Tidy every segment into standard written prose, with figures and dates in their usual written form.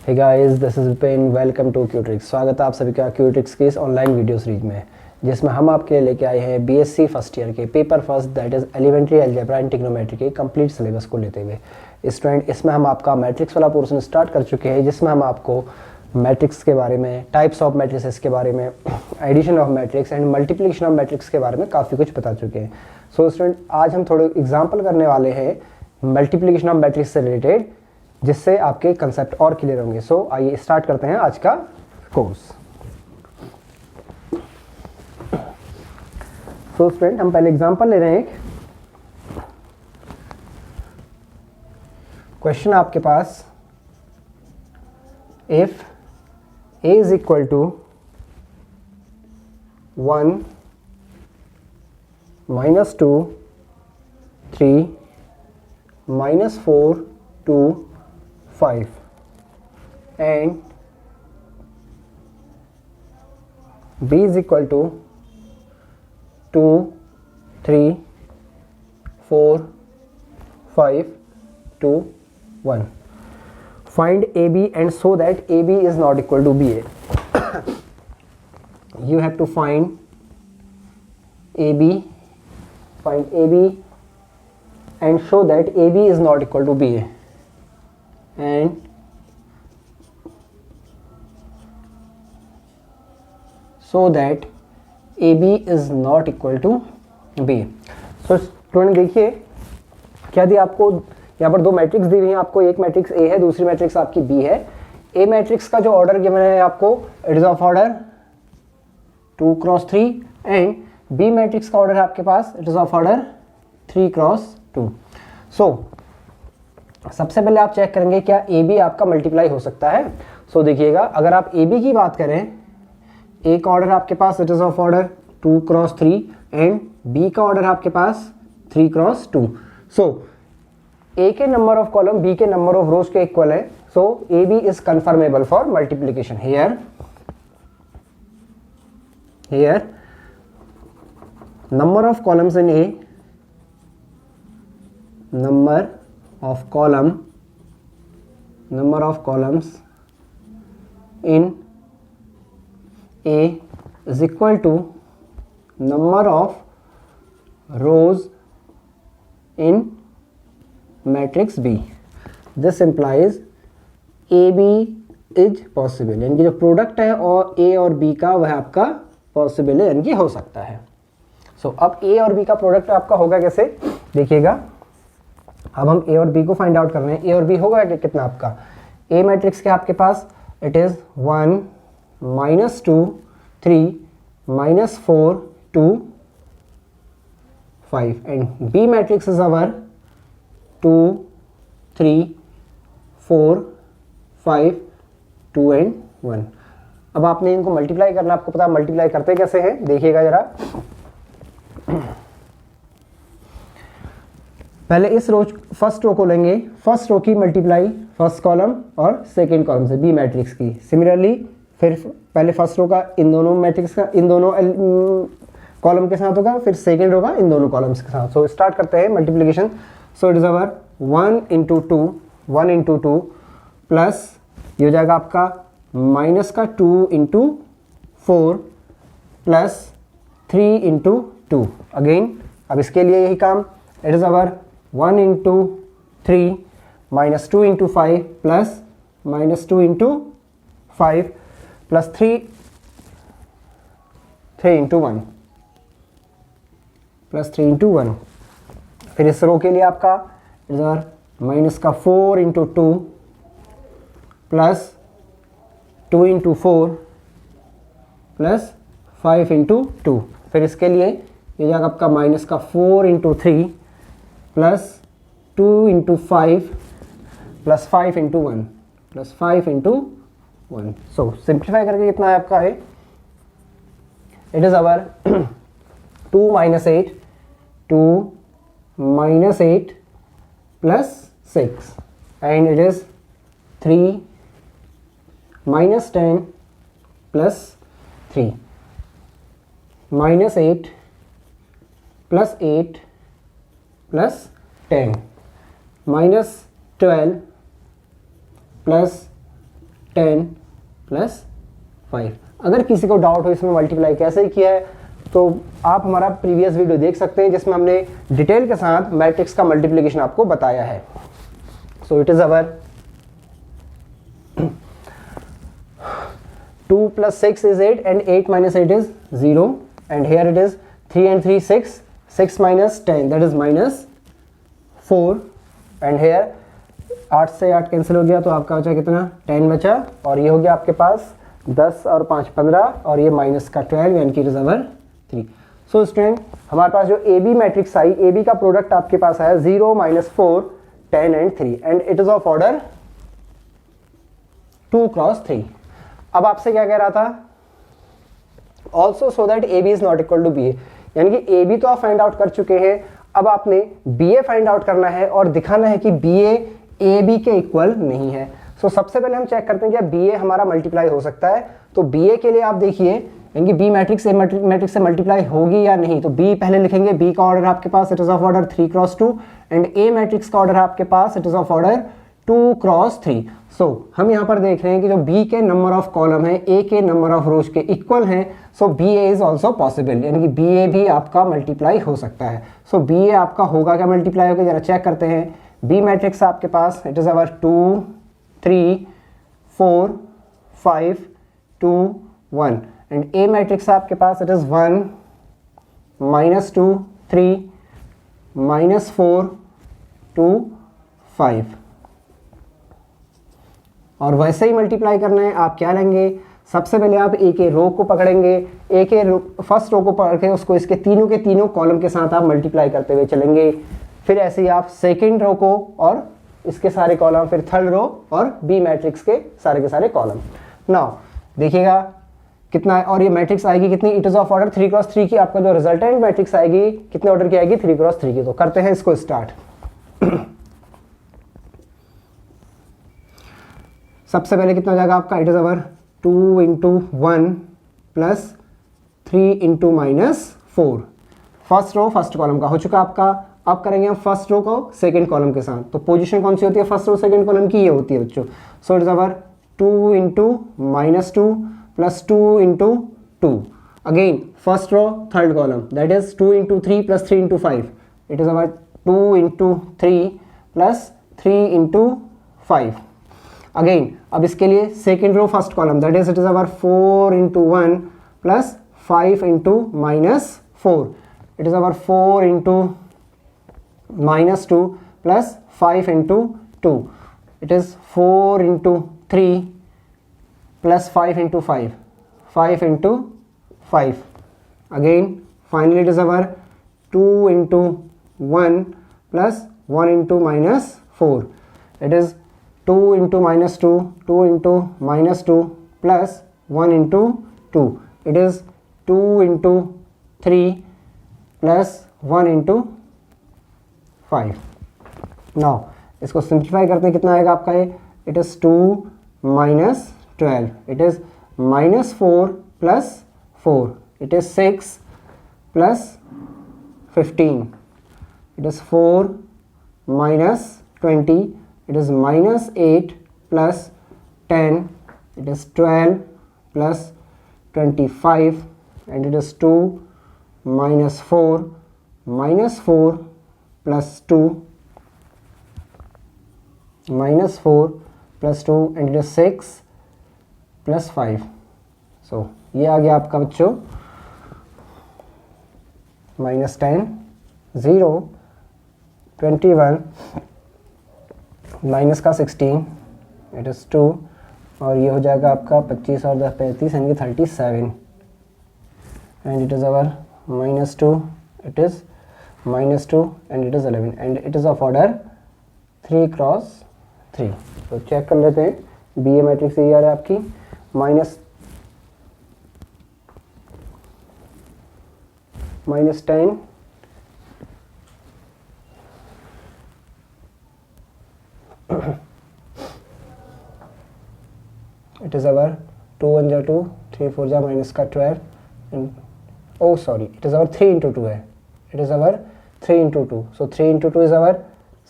Hey guys, this is Vipin. Welcome to Qtrix. स्वागत है आप सभी का क्यूट्रिक्स की इस ऑनलाइन वीडियो सीरीज में, जिसमें हम आपके लिए लेके आए हैं बीएससी फर्स्ट ईयर के paper first, that is elementary algebra and trigonometry के कंप्लीट सिलेबस को लेते हुए। स्टूडेंट, इसमें हम आपका मैट्रिक्स वाला पोर्शन स्टार्ट कर चुके हैं, जिसमें हम आपको मैट्रिक्स के बारे में, टाइप्स ऑफ मैट्रिसेस के बारे में, addition of matrix and multiplication of matrix के बारे में काफ़ी कुछ बता चुके हैं। सो स्टूडेंट, आज हम थोड़े एग्जाम्पल करने वाले हैं मल्टीप्लिकेशन ऑफ मैट्रिक्स से रिलेटेड, जिससे आपके कंसेप्ट और क्लियर होंगे। सो आइए स्टार्ट करते हैं आज का कोर्स। सो स्टूडेंट, हम पहले एग्जांपल ले रहे हैं। एक क्वेश्चन आपके पास, if a is equal to 1 -2 3 -4 2 5 and b is equal to 2 3 4 5 2 1. Find AB and show that AB is not equal to BA. You have to find AB and show that AB is not equal to BA, and so that AB is not equal to BA. So student देखिए, क्या दिया आपको यहाँ पर दो matrix दी हुई हैं आपको। एक मैट्रिक्स A है, दूसरी मैट्रिक्स आपकी B है। A मैट्रिक्स का जो ऑर्डर गिवन है आपको, it is of order 2 cross 3 and B matrix का ऑर्डर है आपके पास, it is of order 3 cross 2। So सबसे पहले आप चेक करेंगे क्या AB आपका मल्टीप्लाई हो सकता है। सो देखिएगा, अगर आप AB की बात करें, A का ऑर्डर आपके पास it is of order 2 cross 3 and B का ऑर्डर आपके पास 3 क्रॉस 2। सो A के नंबर ऑफ कॉलम B के नंबर ऑफ रोज के इक्वल है। So AB is conformable for multiplication. here number of columns in A, number of columns in A is equal to number of rows in matrix B. This implies AB is possible, यानी कि जो product है और A और B का वह आपका possible है, यानी कि हो सकता है। सो अब A और B का प्रोडक्ट आपका होगा कैसे, देखिएगा। अब हम A और B को फाइंड आउट कर रहे हैं। A और B होगा कितना आपका, A मैट्रिक्स के आपके पास it is 1 -2 3 -4 2 5 and B matrix is our 2 3 4 5 2 and 1। अब आपने इनको मल्टीप्लाई करना, आपको पता मल्टीप्लाई करते कैसे हैं, देखिएगा जरा। पहले इस रो, फर्स्ट रो को लेंगे, फर्स्ट रो की मल्टीप्लाई फर्स्ट कॉलम और सेकंड कॉलम से बी मैट्रिक्स की। सिमिलरली फिर पहले फर्स्ट रो का इन दोनों मैट्रिक्स का, इन दोनों कॉलम के साथ होगा, फिर सेकंड रो का इन दोनों कॉलम्स के साथ। सो स्टार्ट करते हैं multiplication. So it is our 1 × 2 plus ये हो जाएगा आपका माइनस का 2 × 4 प्लस 3 × 2 अगेन। अब इसके लिए यही काम, it is our 1 × 3 -2 × 5 plus -2 × 5 plus 3 × 1 plus 3 × 1। फिर इस रो के लिए आपका इट इज अवर माइनस का 4 × 2 प्लस 2 × 4 प्लस 5 × 2। फिर इसके लिए ये जाएगा आपका माइनस का 4 × 3 प्लस 2 × 5 प्लस 5 × 1 प्लस 5 × 1। सो सिंप्लीफाई करके कितना है आपका है, it is our 2 - 8 plus 6 and it is 3 -10 plus 3 -8 plus 8 plus 10 -12 plus 10 plus 5। अगर किसी को डाउट हो इसमें मल्टीप्लाई कैसे किया है तो आप हमारा प्रीवियस वीडियो देख सकते हैं जिसमें हमने डिटेल के साथ मैट्रिक्स का मल्टीप्लिकेशन आपको बताया है। So it is our 2 plus 6 is 8 and 8 minus 8 is 0 and here it is 3 and 3 6, 6 minus 10 that is minus 4 and here 8 से 8 कैंसिल हो गया तो आपका बचा कितना 10 बचा और ये हो गया आपके पास 10 और 5 15 और ये माइनस का 12 यानी कि it is our 3। So student हमारे पास जो ए बी मैट्रिक्स आई ए बी का प्रोडक्ट आपके पास आया 0 -4 10 and 3 and it is of order 2 × 3। अब आपसे क्या कह रहा था also so that A B is not equal to B A, यानी कि ए बी तो आप फाइंड आउट कर चुके हैं, अब आपने बी ए फाइंड आउट करना है और दिखाना है कि बी ए बी के इक्वल नहीं है। सो सबसे पहले हम चेक करते हैं कि बी ए हमारा मल्टीप्लाई हो सकता है। तो बी ए के लिए आप देखिए यानी कि बी मैट्रिक्स ए मैट्रिक्स से मल्टीप्लाई होगी या नहीं, तो बी पहले लिखेंगे। बी का ऑर्डर आपके पास it is of order 3 × 2 and A matrix का ऑर्डर आपके पास it is of order 2 × 3। So हम यहाँ पर देख रहे हैं कि जो बी के नंबर ऑफ कॉलम है ए के नंबर ऑफ रोज के इक्वल हैं, so B A is also possible, यानी कि बी ए भी आपका मल्टीप्लाई हो सकता है। सो बी ए आपका होगा क्या मल्टीप्लाई होगा, जरा चेक करते हैं। बी मैट्रिक्स आपके पास it is our 2 3 4 5 2 1 and A matrix आपके पास इट इज 1 -2 3 -4 2 5 और वैसे ही मल्टीप्लाई करना है। आप क्या लेंगे, सबसे पहले आप ए के रो को पकड़ेंगे, ए के फर्स्ट रो को पकड़ के उसको इसके तीनों के तीनों कॉलम के साथ आप मल्टीप्लाई करते हुए चलेंगे। फिर ऐसे ही आप सेकेंड रो को और इसके सारे कॉलम, फिर थर्ड रो और बी मैट्रिक्स के सारे कॉलम। नाउ देखिएगा कितना है और ये मैट्रिक्स आएगी कितनी, इट इज ऑफ ऑर्डर 3 × 3 की। आपका जो रिजल्टेंट मैट्रिक्स आएगी कितने ऑर्डर की आएगी, 3 × 3 की। तो करते हैं इसको स्टार्ट। सबसे पहले कितना हो जाएगा आपका, it is our 2 × 1 plus 3 × -4। First row first column का हो चुका आपका। अब करेंगे हम फर्स्ट रो को सेकंड कॉलम के साथ। तो पोजीशन कौन सी होती है फर्स्ट रो सेकंड कॉलम की, ये होती है बच्चों। So it is our 2 × -2 plus 2 × 2। Again first row third column that is 2 × 3 plus 3 × 5। It is our 2 × 3 plus 3 × 5। Again अब इसके लिए second row first column that is it is our 4 × 1 plus 5 × -4। It is our 4 × -2 plus 5 × 2। It is 4 × 3 plus 5 × 5, 5 × 5। Again finally it is our 2 × 1 plus 1 × -4। It is 2 × -2, 2 × -2 plus 1 × 2। It is 2 × 3 plus 1 × 5। Now इसको simplify करते हैं, कितना आएगा आपका ये, it is 2 - 12। It is -4 plus 4। It is 6 plus 15। It is 4 - 20। It is -8 plus 10. It is 12 plus 25 and it is 2 -4 -4 plus 2 -4 plus 2 and it is 6 plus 5. So ये आ गया आपका बच्चों -10 0 21 माइनस का 16 इट इज़ 2 और ये हो जाएगा आपका 25 और 10 35 यानी कि 37 and it is our -2 it is -2 and it is 11 and it is of order 3 × 3। तो चेक कर लेते हैं बी ए मैट्रिक्स ये आ रहा है आपकी -10 it is our 2 1 जा 2 3 4 जा माइनस का 12 and oh sorry it is our 3 × 2 है, it is our 3 × 2, so 3 × 2 is our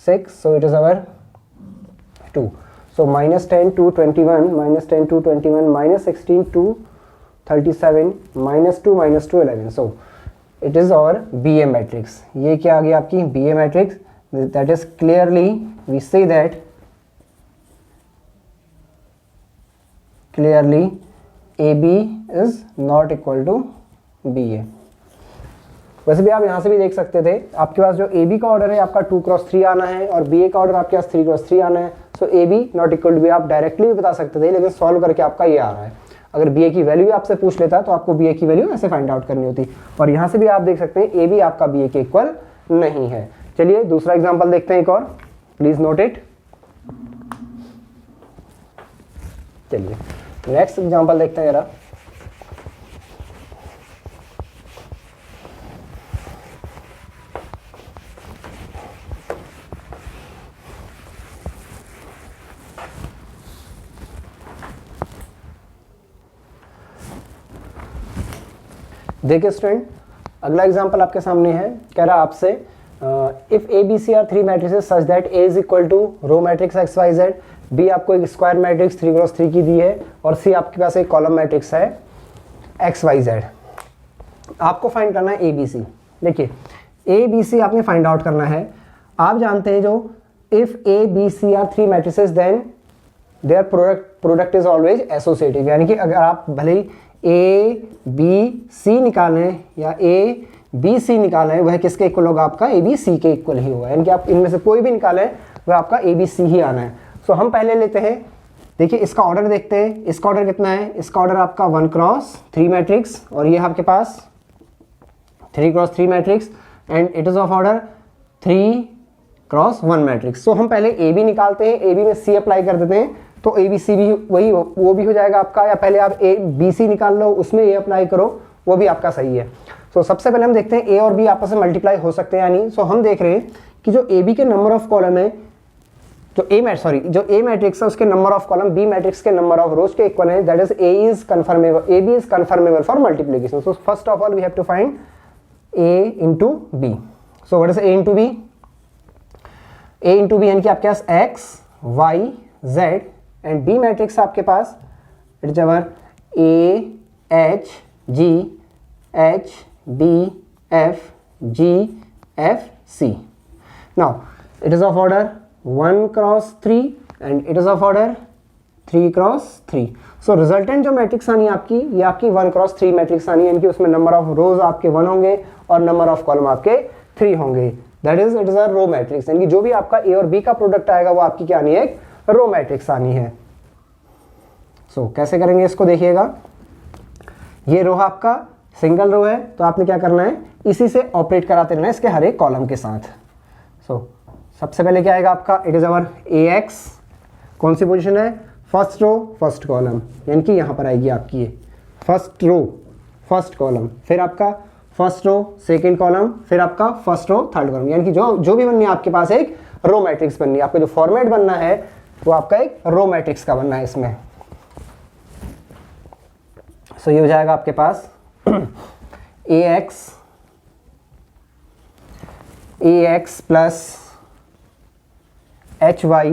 6, so it is our 2. So -10 to 21, -10 to 21, -16 to 37, -2 -2 11. So it is और BA मैट्रिक्स. ये क्या आ गई आपकी BA matrix. That is clearly we say that clearly AB is not equal to BA. वैसे भी आप यहाँ से भी देख सकते थे, आपके पास जो AB का ऑर्डर है आपका 2x3 आना है और BA का ऑर्डर आपके पास 3x3 आना है. So AB not equal to B आप डायरेक्टली भी बता सकते थे, लेकिन सॉल्व करके आपका ये आ रहा है. अगर BA की वैल्यू आपसे पूछ लेता तो आपको BA की वैल्यू ऐसे फाइंड आउट करनी होती. और यहाँ से भी आप देख सकते हैं AB आपका BA के इक्वल नहीं है. चलिए दूसरा एग्जाम्पल देखते हैं एक और. Please note it. चलिए नेक्स्ट एग्जाम्पल देखते हैं जरा. देखिए स्टूडेंट, अगला एग्जांपल आपके सामने है. कह रहा आपसे if a B c are 3 matrices such that a is equal to row matrix x Y z, b आपको एक स्क्वायर मैट्रिक्स 3x3 की दी है और सी आपके पास एक कॉलम मैट्रिक्स है एक्स वाई जेड. आपको फाइंड करना है ए बी सी. देखिए ए बी सी आपने फाइंड आउट करना है. आप जानते हैं जो if a B c are 3 matrices then their product is always associative. यानी कि अगर आप भले ही ए बी सी निकालें या ए बी सी निकालें, वह किसके इक्वल होगा? आपका ए बी सी के इक्वल ही होगा. यानी कि आप इनमें से कोई भी निकालें वह आपका ए बी सी ही आना है. सो हम पहले लेते हैं, देखिए इसका ऑर्डर देखते हैं. इसका ऑर्डर कितना है? इसका ऑर्डर आपका 1x3 मैट्रिक्स और ये आपके पास 3x3 matrix and it is of order 3x1 matrix. So हम पहले ए बी निकालते हैं, ए बी में सी अप्लाई कर देते हैं तो ए बी सी भी वही वो भी हो जाएगा आपका. या पहले आप ए बी सी निकाल लो, उसमें ए अप्लाई करो, वो भी आपका सही है. सो सबसे पहले हम देखते हैं ए और बी आपस में मल्टीप्लाई हो सकते हैं या नहीं. सो हम देख रहे हैं कि जो ए बी के नंबर ऑफ कॉलम है, जो ए मैट्रिक्स है उसके number of column B matrix के नंबर ऑफ रोज के इक्वल है. That is A is conformable, A B is conformable for multiplication. So first of all we have to find A into B. So what is A into B? A into B यानी कि आपके पास X Y Z and B matrix आपके पास it is our a h g h b f g f c. Now it is of order 1x3 and it is of order 3x3. So resultant जो matrix आनी है आपकी, ये आपकी 1x3 matrix आनी है. यानी कि उसमें नंबर ऑफ रोज आपके 1 होंगे और नंबर ऑफ कॉलम आपके 3 होंगे. That is it is a row matrix. यानी कि जो भी आपका ए और बी का प्रोडक्ट आएगा वो आपकी क्या आनी है? एक रो मैट्रिक्स आनी है. सो कैसे करेंगे इसको देखिएगा. ये रो आपका सिंगल रो है तो आपने क्या करना है? इसी से ऑपरेट कराते रहना है इसके हर एक कॉलम के साथ. सो सबसे पहले क्या आएगा आपका? It is our A x. कौन सी पोजीशन है? First row first column. यानी कि यहां पर आएगी आपकी ये फर्स्ट रो फर्स्ट कॉलम, फिर आपका फर्स्ट रो सेकंड कॉलम, फिर आपका फर्स्ट रो थर्ड कॉलम. यानी कि जो भी बननी है आपके पास एक रो मैट्रिक्स बननी है. आपका जो फॉर्मेट बनना है वो आपका एक रो मैट्रिक्स का बनना है इसमें. सो ये हो जाएगा आपके पास A X plus H Y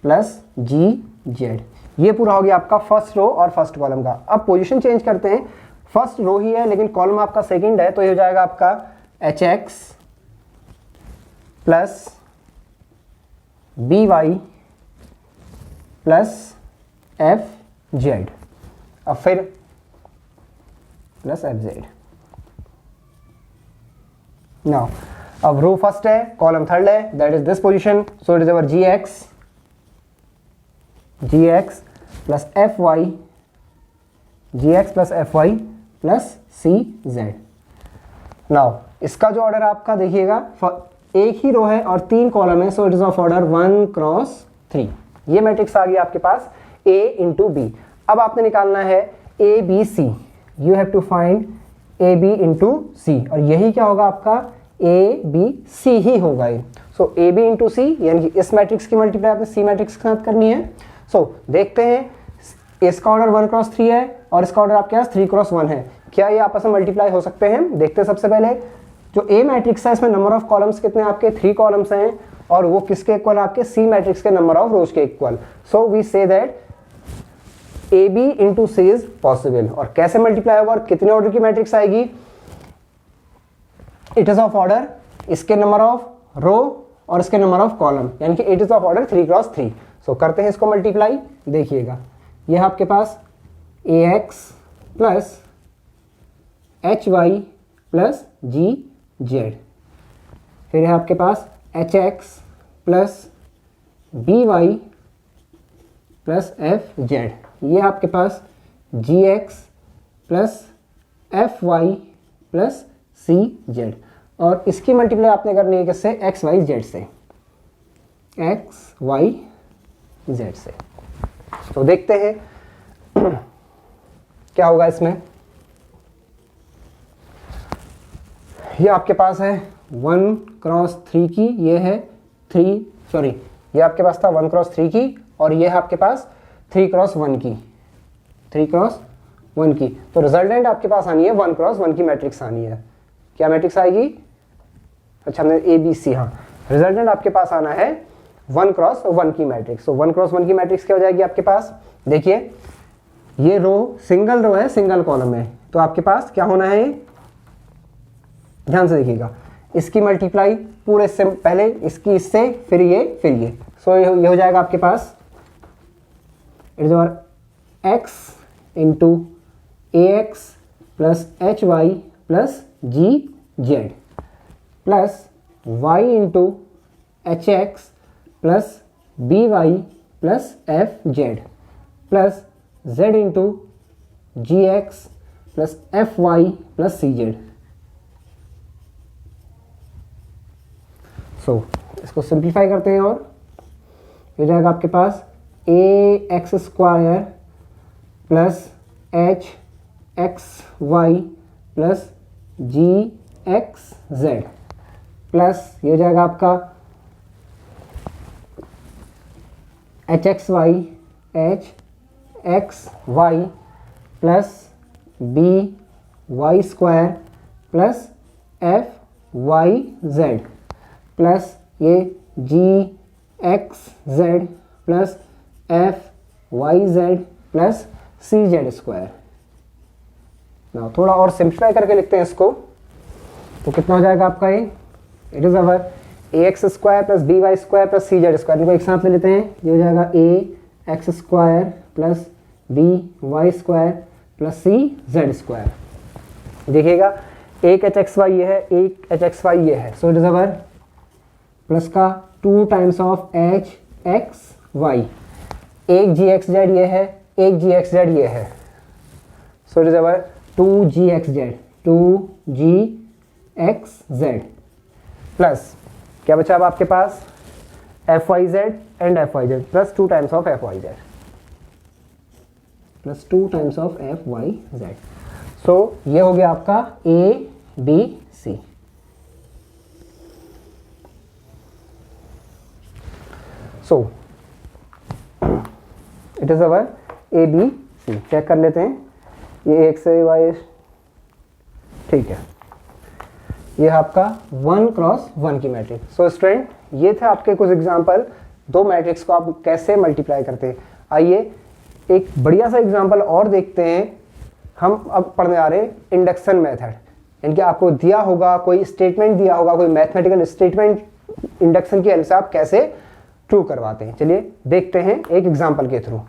plus G Z. ये पूरा हो गया आपका फर्स्ट रो और फर्स्ट कॉलम का. अब पोजीशन चेंज करते हैं. फर्स्ट रो ही है लेकिन कॉलम आपका सेकंड है तो ये हो जाएगा आपका H x plus B Y plus F z. अब फिर प्लस एफ जेड. नाउ अब रो फर्स्ट है, कॉलम थर्ड है, that is this position. So it is our g x plus F y, g x plus F Y plus C z. Now इसका जो order आपका देखिएगा, एक ही रो है और 3 कॉलम है. So it is of order 1x3. ये मैट्रिक्स आ गया आपके पास ए इंटू बी. अब आपने निकालना है A B C. You have to find A B into C और यही क्या होगा आपका? ए बी सी ही होगा ये. सो ए बी इंटू सी यानी कि इस मैट्रिक्स की मल्टीप्लाई आपने सी मैट्रिक्स के साथ करनी है. सो देखते हैं, इसका ऑर्डर 1x3 है और इसका ऑर्डर आपके पास 3x1 है. क्या ये आपस में मल्टीप्लाई हो सकते हैं? देखते हैं. सबसे पहले जो ए मैट्रिक्स है इसमें नंबर ऑफ कॉलम्स कितने आपके? 3 कॉलम्स हैं. और वो किसके इक्वल, आपके सी मैट्रिक्स के नंबर ऑफ रोज के इक्वल। So we say that A B into c is possible. और कैसे मल्टीप्लाई होगा और कितने ऑर्डर की मैट्रिक्स आएगी, इट इज ऑफ ऑर्डर इसके नंबर ऑफ रो और इसके नंबर ऑफ कॉलम, यानी कि it is of order 3 cross 3। So करते हैं इसको मल्टीप्लाई। देखिएगा यह आपके पास A X plus H Y plus G Z, फिर है आपके पास H x plus B Y plus F Z, ये आपके पास G x plus F Y plus सी जेड। और इसकी मल्टीप्लाई आपने करनी है किससे, एक्स वाई जेड से, एक्स वाई जेड से। तो देखते हैं क्या होगा इसमें। ये आपके पास है 1 क्रॉस 3 की, ये है ये आपके पास था 1 क्रॉस 3 की, और ये है आपके पास 3 क्रॉस 1 की, 3 क्रॉस 1 की। तो रिजल्टेंट आपके पास आनी है 1 क्रॉस 1 की मैट्रिक्स आनी है। क्या मैट्रिक्स आएगी, अच्छा हमने ए बी सी, हाँ रिजल्टेंट आपके पास आना है 1 क्रॉस 1 की मैट्रिक्स। तो 1 क्रॉस 1 की मैट्रिक्स क्या हो जाएगी आपके पास, देखिए ये रो सिंगल रो है, सिंगल कॉलम है, तो आपके पास क्या होना है, ध्यान से देखिएगा, इसकी मल्टीप्लाई पूरे से पहले इसकी इससे, फिर ये। सो ये हो जाएगा आपके पास it is over X into A X plus H Y plus G Z plus Y into H x plus B Y plus F Z plus Z into G x plus F Y plus C Z. So इसको simplify करते हैं और हो जाएगा आपके पास A X square plus H x Y plus G X Z plus ये हो जाएगा आपका H x Y plus B Y square plus F Y Z plus ये G X Z plus F Y Z plus सी Z square. ना थोड़ा और simplify करके लिखते हैं इसको, तो कितना हो जाएगा आपका ये, it is our A X square plus B Y square plus C Z square. इनको एक साथ ले लेते हैं, ये हो जाएगा A X square plus B Y square plus C Z square. देखिएगा एक एच एक्स वाई ये है, एक एच एक्स वाई ये है, so it is our plus का 2 times of h x y, एक जी एक्स जेड ये है, एक जी एक्स जेड ये है, so it is our 2 G X Z, 2 G X Z plus क्या बचा अब आपके पास F Y Z and F Y Z plus 2 times of F Y Z plus 2 times of F Y Z. So ये हो गया आपका A B C. So it is our A B C. Check कर लेते हैं, ये x Y, ठीक है, ये आपका 1 क्रॉस 1 की मैट्रिक्स। सो स्टूडेंट ये थे आपके कुछ एग्जांपल, दो मैट्रिक्स को आप कैसे मल्टीप्लाई करते हैं। आइए एक बढ़िया सा एग्जांपल और देखते हैं। हम अब पढ़ने आ रहे हैं इंडक्शन मेथड, यानी कि आपको दिया होगा कोई स्टेटमेंट, दिया होगा कोई मैथमेटिकल स्टेटमेंट, इंडक्शन की हेल्प से आप कैसे ट्रू करवाते हैं। चलिए देखते हैं एक एग्जांपल के थ्रू।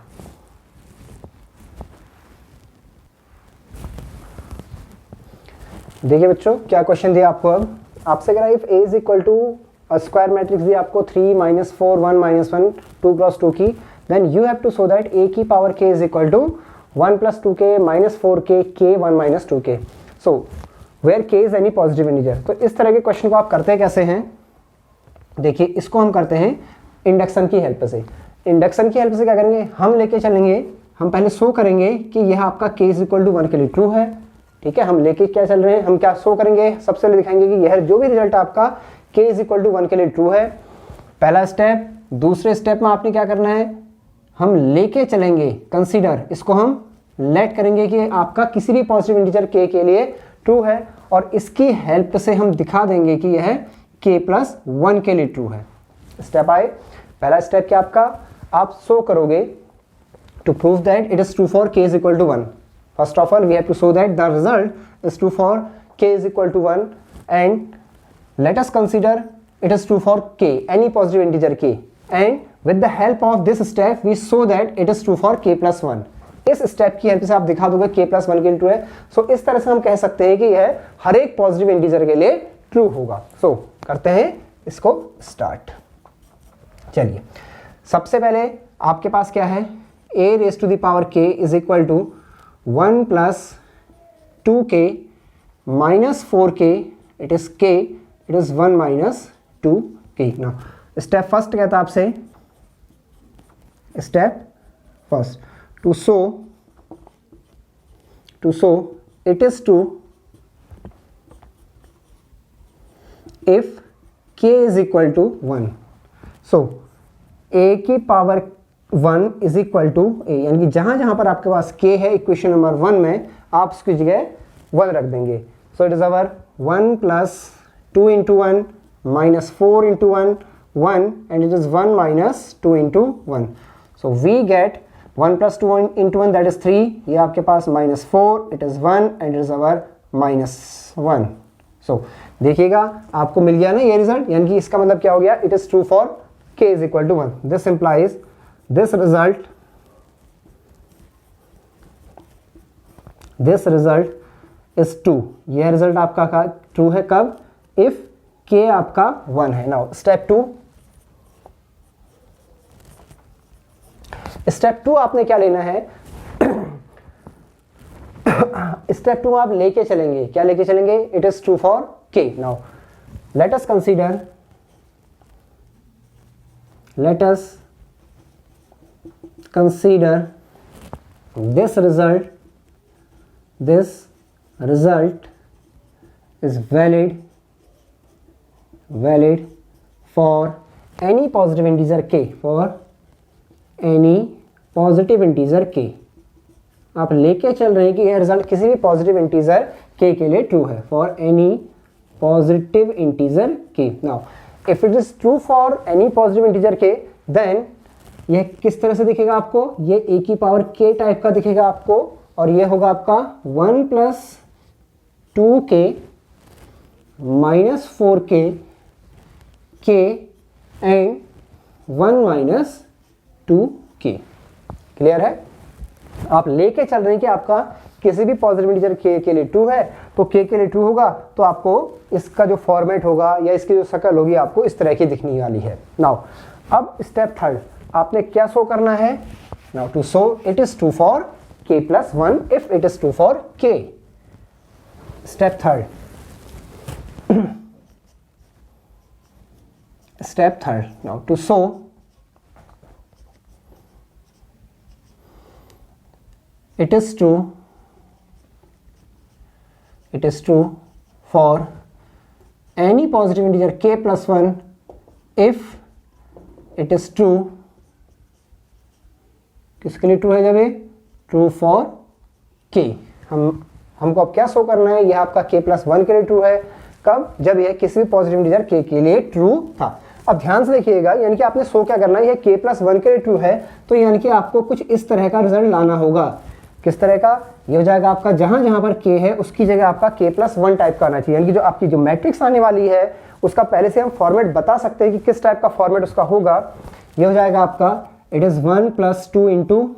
देखिए बच्चों क्या क्वेश्चन दिया आपको, अब आपसे कह रहा है if A is equal to square matrix दी आपको 3 -4 1 -1 2 क्रॉस 2 की, then you have to show that A की power k is equal to 1 + 2k -4k k 1 - 2k। So where k is any positive integer. तो इस तरह के question को आप करते कैसे हैं, देखिए इसको हम करते हैं इंडक्शन की हेल्प से। इंडक्शन की हेल्प से क्या करेंगे, हम लेके चलेंगे, हम पहले शो करेंगे कि यह आपका k इज इक्वल टू 1 के लिए ट्रू है, ठीक है। हम लेके क्या चल रहे हैं, हम क्या शो करेंगे, सबसे पहले दिखाएंगे कि यह जो भी रिजल्ट आपका k इज इक्वल टू 1 के लिए ट्रू है, पहला स्टेप। दूसरे स्टेप में आपने क्या करना है, हम लेके चलेंगे कंसीडर, इसको हम लेट करेंगे कि आपका किसी भी पॉजिटिव इंटीजर k के लिए ट्रू है, और इसकी हेल्प से हम दिखा देंगे कि यह k + 1 के लिए ट्रू है। स्टेप आए। पहला स्टेप क्या आपका, आप शो करोगे to prove that it is true for k is equal to 1. First of all, we have to show that the result is true for k is equal to 1, and let us consider it is true for k, any positive integer k, and with the help of this step we show that it is true for k plus 1. इस step की help से आप दिखा दोगे k plus 1 के लिए true है। सो इस तरह से हम कह सकते हैं कि यह हर एक पॉजिटिव इंटीजर के लिए ट्रू होगा। सो करते हैं इसको स्टार्ट। चलिए, सबसे पहले आपके पास क्या है, a raised to the power k is equal to 1 plus 2k minus 4k, it is k, it is 1 minus 2k. now step first कहता आपसे, step first to show it is true if k is equal to 1. so a की power 1 is equal to a, यानी कि जहां जहां पर आपके पास k है इक्वेशन नंबर 1 में, आप उसकी जगह 1 रख देंगे। So it is our 1 plus 2 into 1 minus 4 into 1 1, and it is 1 minus 2 into 1। So we get 1 plus 2 into 1 that is 3, ये आपके पास minus 4, it is 1 and it is our minus 1। सो देखिएगा आपको मिल गया ना ये रिजल्ट, यानी कि इसका मतलब क्या हो गया, it is true for k is equal to 1। This implies this result is true, यह रिजल्ट आपका ट्रू है कब, इफ k आपका 1 है। नाउ स्टेप 2 आपने क्या लेना है, स्टेप 2 आप लेके चलेंगे, क्या लेके चलेंगे, it is true for k। Now let us consider this result is valid for any positive integer k, आप लेके चल रहे हैं कि यह रिजल्ट किसी भी पॉजिटिव इंटीजर k के लिए ट्रू है, for any positive integer k। Now if it is true for any positive integer k, then यह किस तरह से दिखेगा आपको, ये a की पावर k टाइप का दिखेगा आपको, और ये होगा आपका 1 plus 2k minus 4k k and 1 minus 2k। Clear है, आप लेके चल रहे हैं कि आपका किसी भी पॉजिटिव इंटीजर k के लिए ट्रू है, तो k के लिए ट्रू होगा तो आपको इसका जो फॉर्मेट होगा या इसकी जो शक्ल होगी आपको इस तरह की दिखने वाली है। नाउ अब स्टेप 3 आपने क्या शो करना है, now to show it is true for k plus 1 if it is true for k। Step 3 now to show it is true for any positive integer k plus 1 if it is true, किसके लिए true है जब ये true for k। हमको अब क्या show करना है, यह आपका k प्लस 1 के लिए ट्रू है कब, जब यह किसी भी पॉजिटिव इंटीजर k के लिए ट्रू था। अब ध्यान से देखिएगा, यानी कि आपने शो क्या करना है, यह k प्लस 1 के लिए ट्रू है, तो यानी कि आपको कुछ इस तरह का रिजल्ट लाना होगा। किस तरह का, ये हो जाएगा आपका जहां जहां पर k है उसकी जगह आपका k प्लस 1 टाइप का आना चाहिए, यानी कि जो आपकी जो मैट्रिक्स आने वाली है उसका पहले से हम फॉर्मेट बता सकते हैं कि किस टाइप का फॉर्मेट उसका होगा। ये हो जाएगा आपका इट इज 1 प्लस 2 इंटू,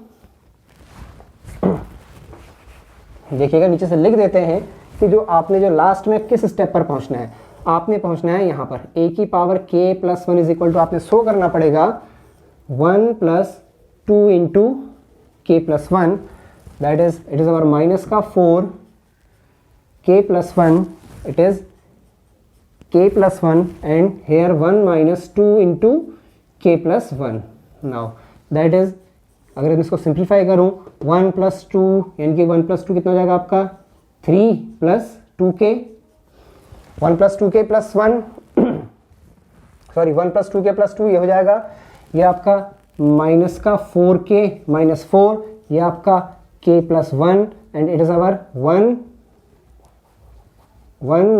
देखिएगा नीचे से लिख देते हैं कि जो आपने जो लास्ट में किस स्टेप पर पहुंचना है, आपने पहुंचना है यहाँ पर a की power k plus 1 is equal to, आपने शो करना पड़ेगा 1 plus 2 into k plus 1, that is it is our minus का 4 k plus 1, it is k plus 1 and here 1 minus 2 into k plus 1। now that is, अगर मैं इसको simplify करूं 1 plus 2 यानी कि 1 plus 2 कितना हो जाएगा आपका 3 plus 2k, 1 plus 2k plus 1 sorry 1 plus 2k plus 2, ये हो जाएगा ये आपका माइनस का 4k माइनस 4, ये आपका k plus 1 and it is our 1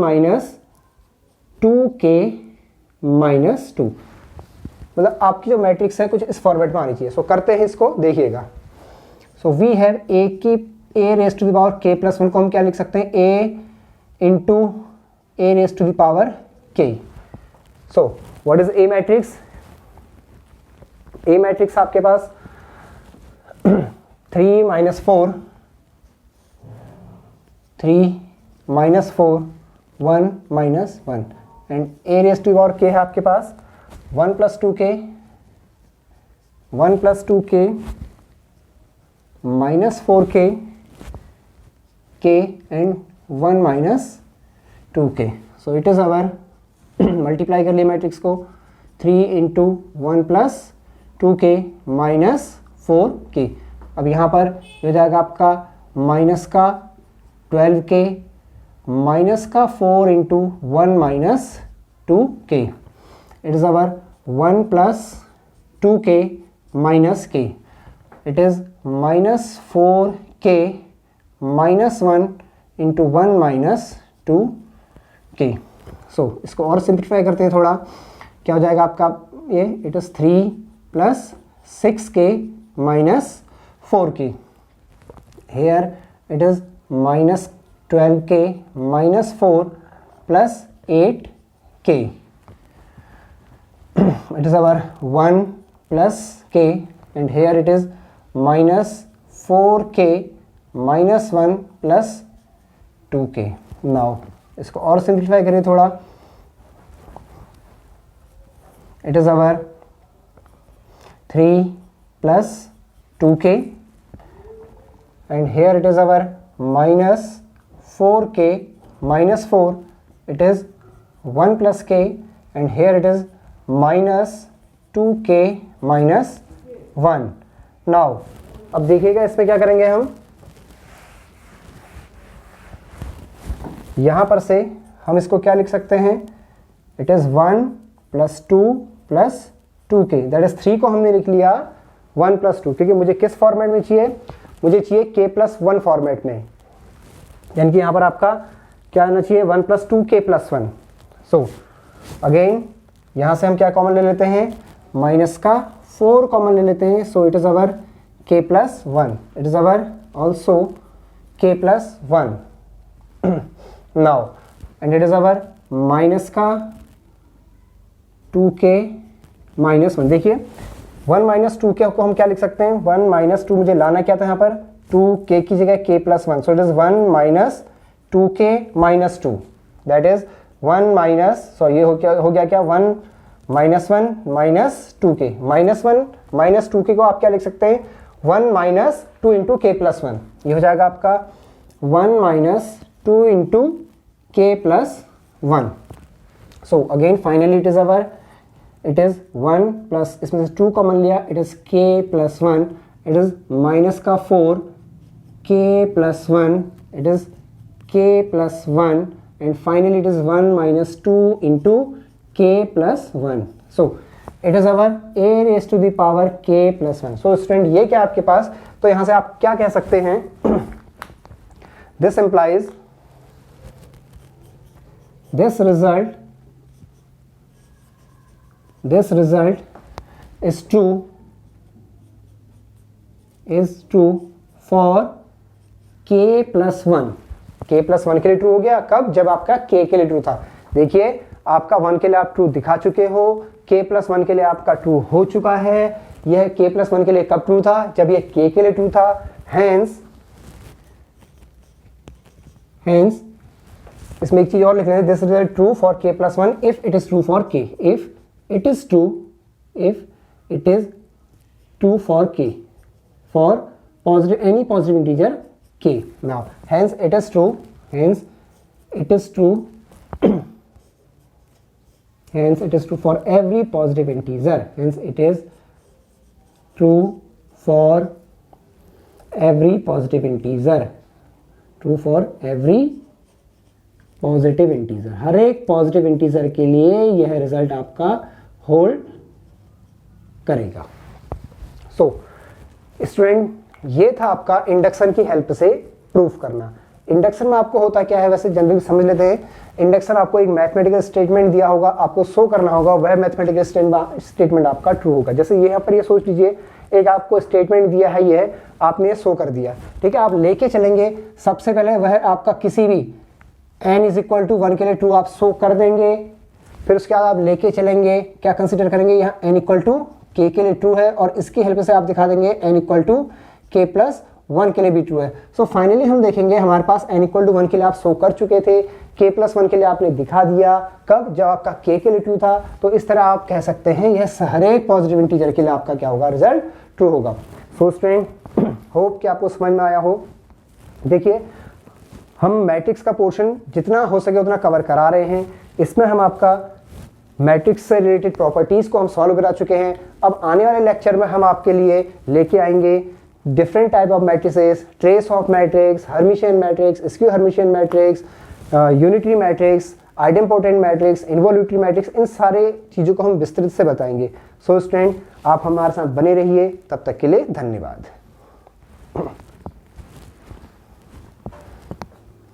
minus 2k minus 2। मतलब आपकी जो मैट्रिक्स है कुछ इस फॉर्मेट में आनी चाहिए। सो करते हैं इसको, देखिएगा। सो वी हैव ए की A raise to the power K plus 1 को हम क्या लिख सकते हैं, A into A raise to the power K. So what is A matrix? A matrix आपके पास 3 - 4 3 - 4 1 - 1 and A raise to the power K है आपके पास 1 + 2k 1 + 2k -4k k and 1 - 2k। So it is our multiply कर लिए matrix को 3 × 1 + 2k -4k। अब यहाँ पर हो जाएगा आपका माइनस का 12k माइनस का 4 × 1 - 2k। It is our 1 + 2k - k। It is -4k -1 × 1 - 2k। So इसको और सिंप्लीफाई करते हैं थोड़ा, क्या हो जाएगा आपका ये, it is 3 + 6k - 4k। Here it is -12k -4 + 8k। it is our 1 + k and here it is -4k -1 + 2k। now इसको और सिंप्लीफाई करें थोड़ा, it is our 3 + 2k and here it is our -4k -4, it is 1 + k and here it is -2k - 1। Now अब देखिएगा इसमें क्या करेंगे हम, यहां पर से हम इसको क्या लिख सकते हैं, it is 1 + 2 + 2k, that is 3 को हमने लिख लिया 1 + 2, क्योंकि मुझे किस फॉर्मेट में चाहिए, मुझे चाहिए k + 1 फॉर्मेट में, यानी कि यहां पर आपका क्या आना चाहिए 1 + 2k + 1। सो अगेन यहां से हम क्या कॉमन ले लेते हैं, -4 कॉमन ले लेते हैं। सो it is our k + 1, it is our also k + 1 now and it is our -2k - 1। देखिए 1 - 2k को हम क्या लिख सकते हैं, 1 - 2 मुझे लाना क्या था यहाँ पर, 2k की जगह k + 1। So it is 1 - 2k - 2, that is 1 - सो ये हो गया क्या 1 - 1 - 2k, -1 - 2k को आप क्या लिख सकते हैं, 1 - 2 × k + 1। ये हो जाएगा आपका 1 - 2 × k + 1। So again finally it is our, it is 1 + इसमें से 2 कॉमन लिया, it is k + 1, it is -4 k + 1, it is k + 1 and finally it is 1 - 2 × k + 1। so it is our a raised to the power k + 1। so student ये क्या आपके पास, तो यहां से आप क्या कह सकते हैं, this implies this result is true for k + 1। k + 1 के लिए ट्रू हो गया, कब, जब आपका k के लिए ट्रू था। देखिए आपका 1 के लिए आप ट्रू दिखा चुके हो, k + 1 के लिए आपका ट्रू हो चुका है। यह k + 1 के लिए कब ट्रू था, जब ये k के लिए ट्रू था। हेंस इसमें एक चीज और लिख लेते हैं, this is true for k + 1 if it is true for k, if it is true for k, for positive any positive integer k। now hence it is true hence it is true for every positive integer, hence it is true for every positive integer, true for every positive integer, हर एक positive integer के लिए यह result आपका hold करेगा। So student ये था आपका induction की हेल्प से प्रूफ करना। इंडक्शन में आपको होता क्या है, वैसे जनरली समझ लेते हैं। इंडक्शन आपको एक मैथमेटिकल स्टेटमेंट दिया होगा, आपको शो करना होगा, वह मैथमेटिकल स्टेटमेंट आपका ट्रू होगा। जैसे यहाँ पर ये सोच लीजिए, एक आपको स्टेटमेंट दिया है, ये आपने शो कर दिया, ठीक है। आप लेके चलेंगे, सबसे पहले वह आपका किसी भी n इज इक्वल टू 1 के लिए ट्रू आप शो कर देंगे, फिर उसके बाद आप लेके चलेंगे, क्या कंसिडर करेंगे, यहाँ n इक्वल टू k के लिए ट्रू है, और इसकी हेल्प से आप दिखा देंगे n equal to k plus 1 के लिए भी ट्रू है। सो फाइनली हम देखेंगे हमारे पास n इक्वल टू 1 के लिए आप शो कर चुके थे, k प्लस 1 के लिए आपने दिखा दिया, कब, जब आपका k के लिए ट्रू था। तो इस तरह आप कह सकते हैं यह हर एक पॉजिटिव इंटीजर के लिए आपका क्या होगा, रिजल्ट ट्रू होगा। सो स्टूडेंट, होप कि आपको समझ में आया हो। देखिए हम मैट्रिक्स का पोर्शन जितना हो सके उतना कवर करा रहे हैं। इसमें हम आपका मैट्रिक्स से रिलेटेड प्रॉपर्टीज को हम सॉल्व करा चुके हैं। अब आने वाले लेक्चर में हम आपके लिए लेके आएंगे different type of matrices, trace of matrix, Hermitian matrix, skew Hermitian matrix, unitary matrix, idempotent matrix, involutory matrix, इन सारे चीज़ों को हम विस्तृत से बताएंगे। सो स्टूडेंट, आप हमारे साथ बने रहिए, तब तक के लिए धन्यवाद।